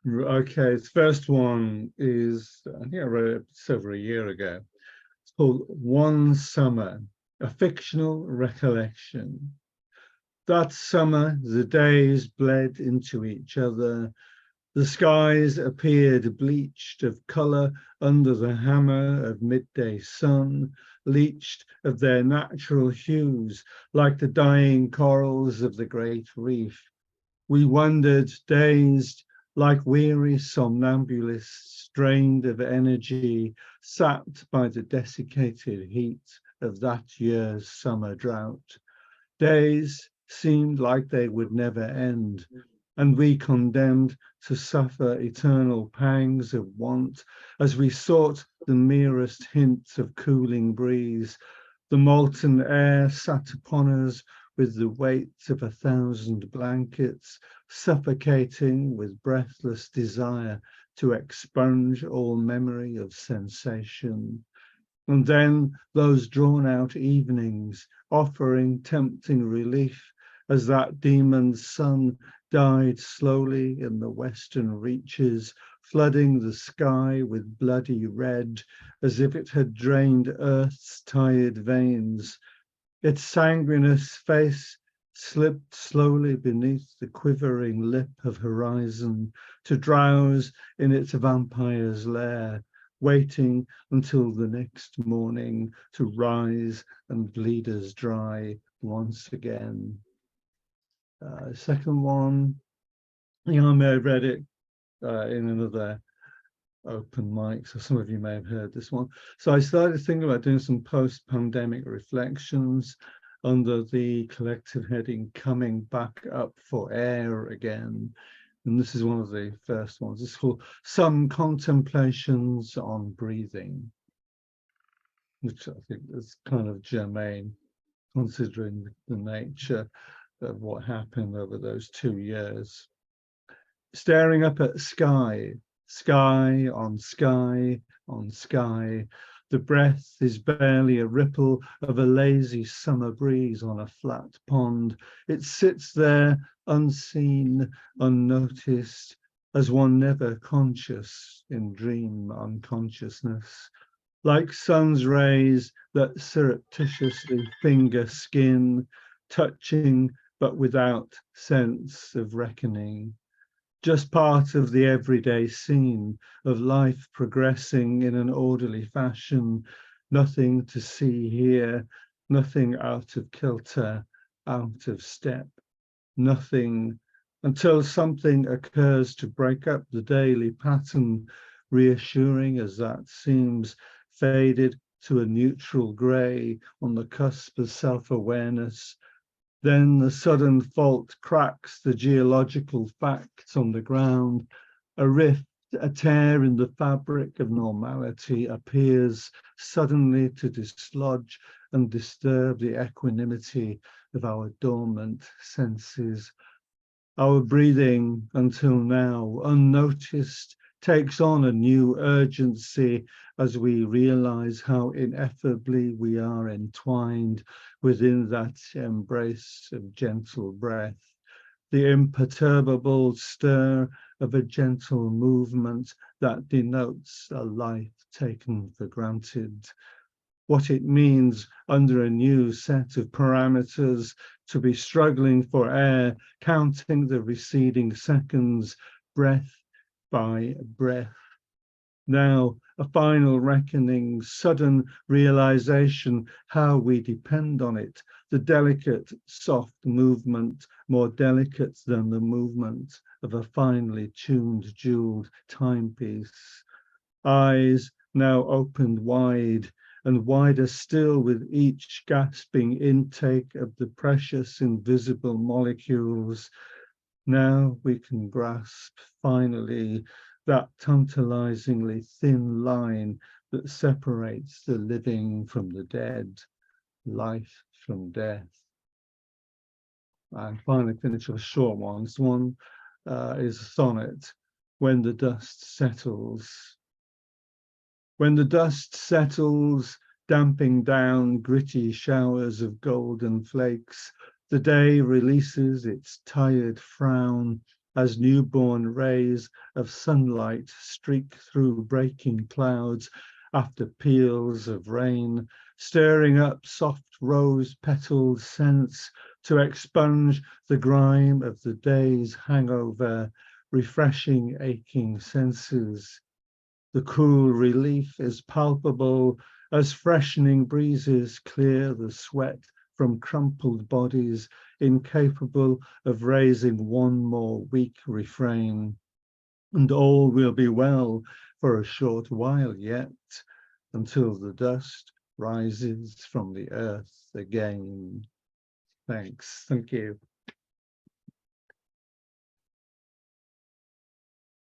Okay, the first one is, I think I wrote it over a year ago. It's called One Summer, a fictional recollection. That summer, the days bled into each other. The skies appeared bleached of colour under the hammer of midday sun, leached of their natural hues, like the dying corals of the great reef. We wandered, dazed, like weary somnambulists, drained of energy, sapped by the desiccated heat of that year's summer drought. Days seemed like they would never end, and we condemned to suffer eternal pangs of want as we sought the merest hints of cooling breeze. The molten air sat upon us with the weight of 1,000 blankets, suffocating with breathless desire to expunge all memory of sensation. And then those drawn out evenings offering tempting relief as that demon's sun died slowly in the western reaches, flooding the sky with bloody red as if it had drained earth's tired veins. Its sanguineous face slipped slowly beneath the quivering lip of horizon to drowse in its vampire's lair, waiting until the next morning to rise and bleed us dry once again. Second one, I may have read it in another open mic, so some of you may have heard this one. So I started thinking about doing some post-pandemic reflections under the collective heading Coming Back Up for Air Again. And this is one of the first ones. It's called Some Contemplations on Breathing, which I think is kind of germane considering the nature of what happened over those 2 years. Staring up at sky, sky on sky on sky. The breath is barely a ripple of a lazy summer breeze on a flat pond. It sits there unseen, unnoticed, as one never conscious in dream unconsciousness. Like sun's rays that surreptitiously finger skin, touching but without sense of reckoning. Just part of the everyday scene of life progressing in an orderly fashion, nothing to see here, nothing out of kilter, out of step, nothing until something occurs to break up the daily pattern, reassuring as that seems faded to a neutral grey on the cusp of self-awareness. Then the sudden fault cracks the geological facts on the ground. A rift, a tear in the fabric of normality appears suddenly to dislodge and disturb the equanimity of our dormant senses. Our breathing, until now unnoticed, takes on a new urgency as we realize how ineffably we are entwined within that embrace of gentle breath, the imperturbable stir of a gentle movement that denotes a life taken for granted. What it means under a new set of parameters to be struggling for air, counting the receding seconds, breath by breath. Now, a final reckoning, sudden realization how we depend on it, the delicate, soft movement, more delicate than the movement of a finely tuned, jeweled timepiece. Eyes now opened wide, and wider still with each gasping intake of the precious invisible molecules. Now we can grasp finally that tantalizingly thin line that separates the living from the dead, life from death. And finally finish with a short one. This one is a sonnet, When the Dust Settles. When the dust settles, damping down gritty showers of golden flakes, the day releases its tired frown, as newborn rays of sunlight streak through breaking clouds after peals of rain, stirring up soft rose-petaled scents to expunge the grime of the day's hangover, refreshing aching senses. The cool relief is palpable as freshening breezes clear the sweat from crumpled bodies, incapable of raising one more weak refrain. And all will be well for a short while yet, until the dust rises from the earth again. Thanks. Thank you.